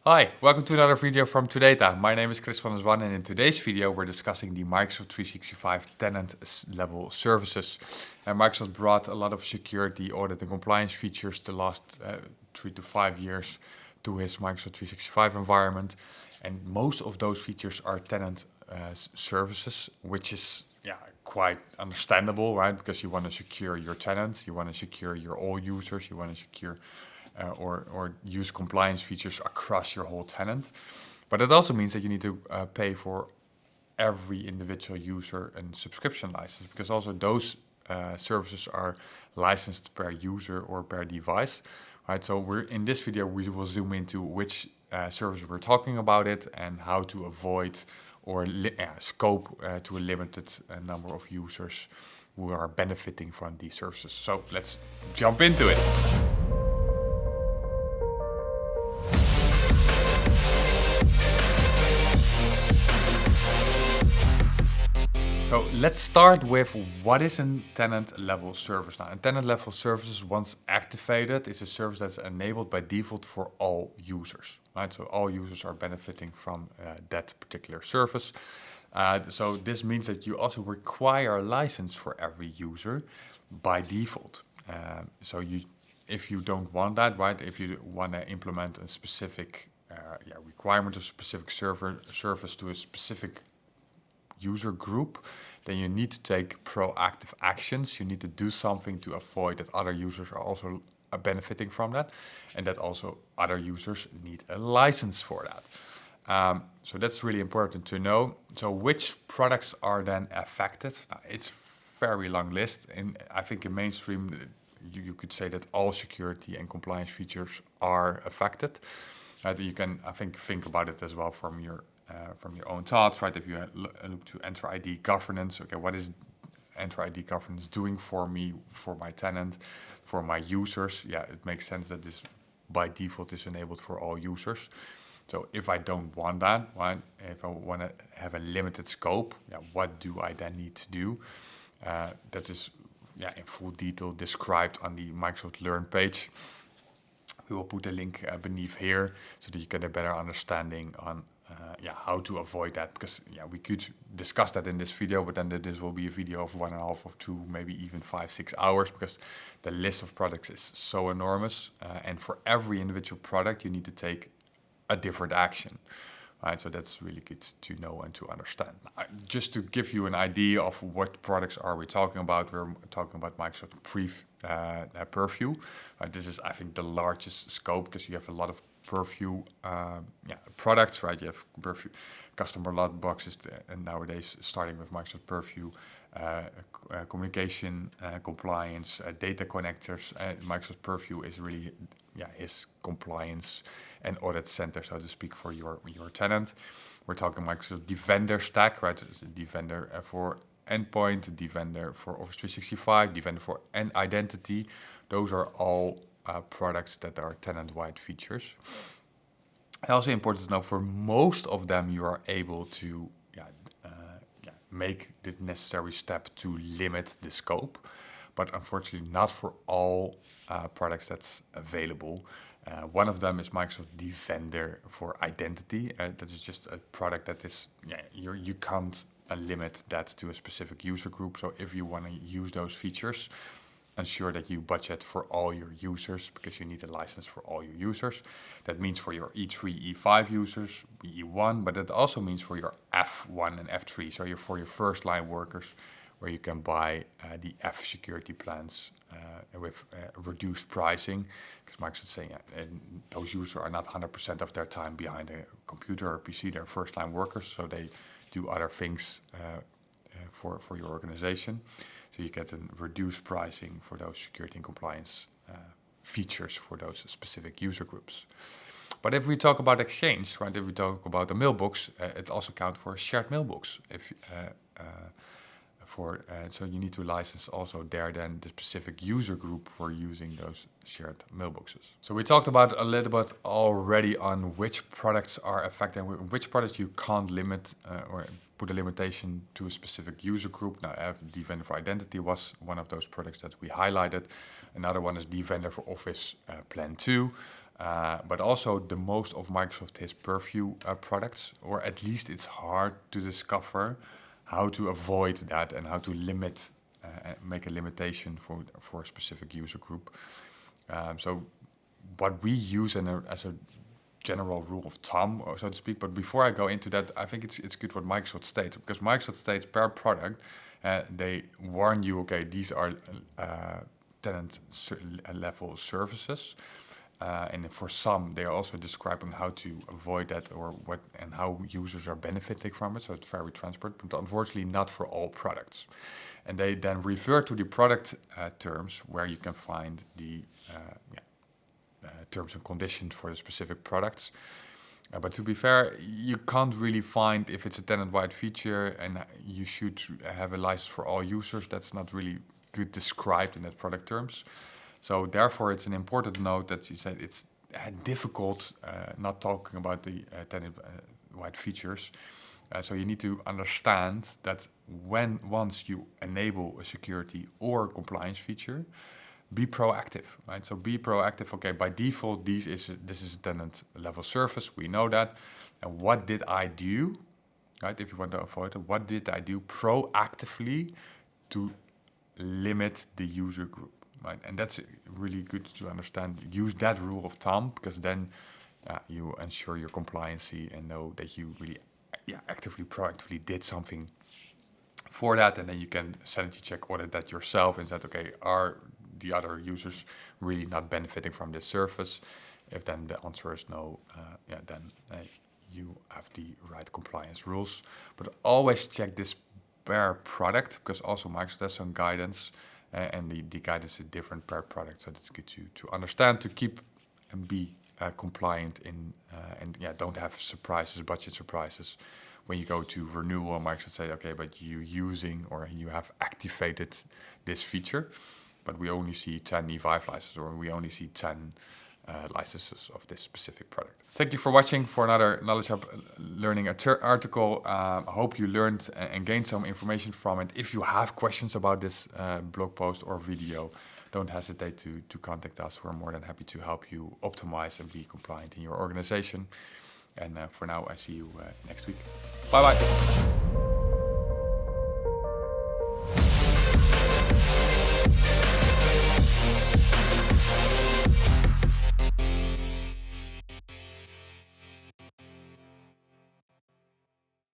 Hi, welcome to another video from Tudata. My name is Chris van der Zwan, and in today's video we're discussing the Microsoft 365 tenant-level services. And Microsoft brought a lot of security, audit and compliance features the last 3 to 5 years to his Microsoft 365 environment. And most of those features are tenant services, which is quite understandable, right? Because you want to secure your tenants, you want to secure your all users, you want to secure or use compliance features across your whole tenant. But it also means that you need to pay for every individual user and subscription license, because also those services are licensed per user or per device, right? So in this video we will zoom into which service we're talking about it and how to avoid or scope to a limited number of users who are benefiting from these services. So let's jump into it. So let's start with what is a tenant-level service now. A tenant-level services, once activated, is a service that's enabled by default for all users, right? So all users are benefiting from that particular service. So this means that you also require a license for every user by default. If you don't want that, right? If you want to implement a specific requirement of specific service to a specific user group, then you need to take proactive actions. You need to do something to avoid that other users are also benefiting from that, and that also other users need a license for that. So that's really important to know. So which products are then affected? Now, it's a very long list, and I think in mainstream you could say that all security and compliance features are affected. You can, I think about it as well from your own thoughts, right? If you look to Enter ID governance, okay, what is Enter ID governance doing for me, for my tenant, for my users? Yeah, it makes sense that this by default is enabled for all users. So if I don't want that, right? If I want to have a limited scope, what do I then need to do? That is in full detail described on the Microsoft Learn page. We will put a link beneath here so that you get a better understanding on how to avoid that, because we could discuss that in this video, but then this will be a video of 1.5 or 2, maybe even 5-6 hours, because the list of products is so enormous, and for every individual product you need to take a different action, right? So that's really good to know and to understand. Just to give you an idea of what products are we talking about, we're talking about Microsoft Purview. This is, I think, the largest scope, because you have a lot of Purview products, right? You have Purview customer lot boxes, and nowadays starting with Microsoft Purview, communication, compliance, data connectors. Microsoft Purview is really his compliance and audit center, so to speak, for your tenant. We're talking Microsoft Defender stack, right? It's a Defender for endpoint, Defender for Office 365, Defender for identity. Those are all products that are tenant-wide features. Also important to know, for most of them you are able to make the necessary step to limit the scope, but unfortunately not for all products that's available. One of them is Microsoft Defender for identity. That is just a product that is, you can't limit that to a specific user group. So if you want to use those features, ensure that you budget for all your users, because you need a license for all your users. That means for your E3, E5 users, E1, but it also means for your F1 and F3, so for your first line workers, where you can buy the F security plans with reduced pricing, because Microsoft is saying those users are not 100% of their time behind a computer or PC, they're first line workers, so they do other things for your organization. So you get a reduced pricing for those security and compliance features for those specific user groups. But if we talk about Exchange, right? If we talk about the mailbox, it also counts for a shared mailbox. So you need to license also there then the specific user group for using those shared mailboxes. So we talked about a little bit already on which products are affected, which products you can't limit or put a limitation to a specific user group. Now, Defender for Identity was one of those products that we highlighted. Another one is Defender for Office Plan 2. But also the most of Microsoft has purview products, or at least it's hard to discover how to avoid that and how to limit, make a limitation for a specific user group. So what we use as a general rule of thumb, or so to speak. But before I go into that, I think it's good what Microsoft states, because Microsoft states per product, they warn you, okay, these are tenant-level services. And for some, they are also describing how to avoid that or what and how users are benefiting from it. So it's very transparent, but unfortunately not for all products. And they then refer to the product terms where you can find the terms and conditions for the specific products. But to be fair, you can't really find if it's a tenant-wide feature and you should have a license for all users. That's not really good described in that product terms. So therefore, it's an important note that you said it's difficult not talking about the tenant-wide features. So you need to understand that once you enable a security or compliance feature, be proactive, right? So be proactive. Okay, by default, this is a tenant-level service. We know that. And what did I do, right? If you want to avoid it, what did I do proactively to limit the user group, right? And that's really good to understand. Use that rule of thumb, because then you ensure your compliancy and know that you really actively, proactively did something for that. And then you can sanity check audit that yourself and say, okay, are the other users really not benefiting from this service? If then the answer is no, then you have the right compliance rules. But always check this per product, because also Microsoft has some guidance, and the guidance is different per product. So that's good to understand, to keep and be compliant in, and don't have surprises, budget surprises. When you go to renewal, Microsoft say, okay, but you're using or you have activated this feature, but we only see 10 E5 licenses, or we only see 10 licenses of this specific product. Thank you for watching for another Knowledge Hub Learning article. I hope you learned and gained some information from it. If you have questions about this blog post or video, don't hesitate to contact us. We're more than happy to help you optimize and be compliant in your organization. And for now, I see you next week. Bye-bye.